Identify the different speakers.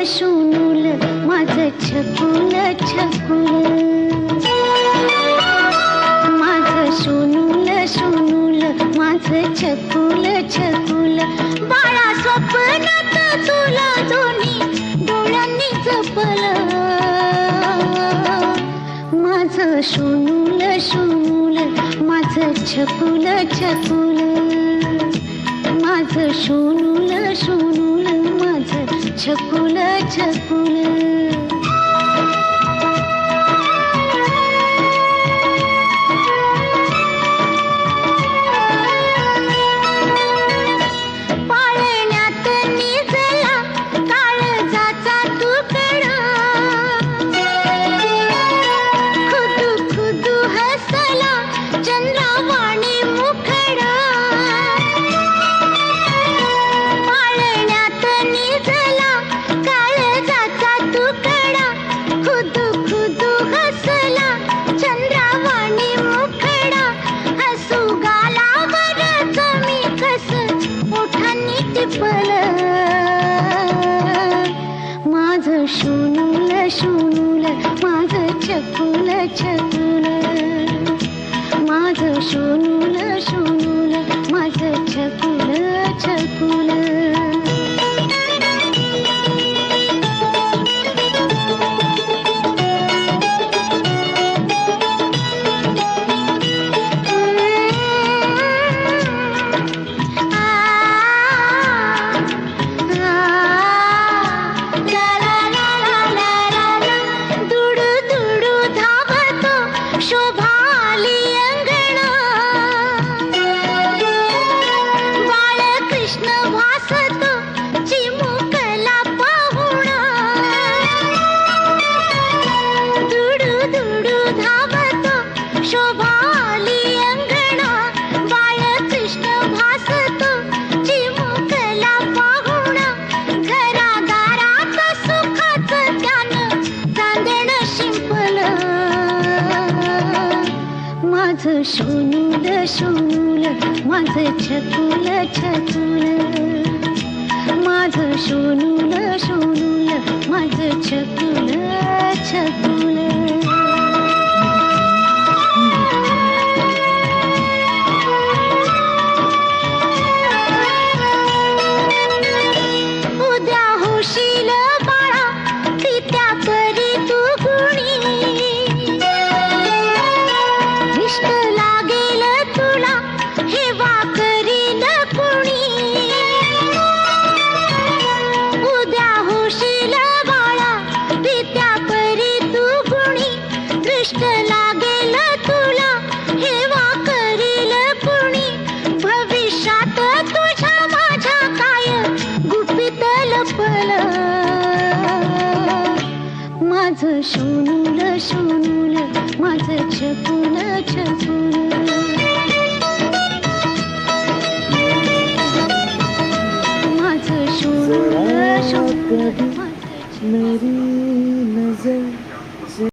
Speaker 1: शोनूल माझं छकुल छकुल, माझं शोनूल शोनूल माझं छकुल छकुल. बाळा स्वप्नात तुला दोन्ही डोळ्यांनी जपलं, माझं शोनूल शोनूल माझं छकुल छकुल, माझं शोनूल शोनूल माझं छकुल छकुल. पाळण्यात निजला काळजाचा तुकडा, खुदू खुदू हसला चंद्रावाणी मुखडा. पाळण्यात निजला काळजाचा तुकडा, खुदू खुदू हसला चंद्रावाणी मुखडा. हसू गालावर जमी कस ओठांनी टिपलं, माझं शोनूल शोनूल माझं छकुल छकुल, माझं शोनूल शोनूल माझं छकुल छकुल. माझं शोनूल शोनूल माझं छकुल छकुल, माझं शोनूल शोनूल माझं छकुल छकुल. उद्या होशील बाळा तित्या परी तू गुणी, इष्ट लागेल तुला हेवा करील कुणी. उद्या होशील बाळा पित्या परी तू गुणी, दृष्ट लागेल तुला हेवा करील कुणी. भविष्यात तुझ्या माझ्या काय गुपित लपलं, माझं शोनूल शोनूल माझं छकुल छकुल. माझं शोनूल शोनूल
Speaker 2: मेरी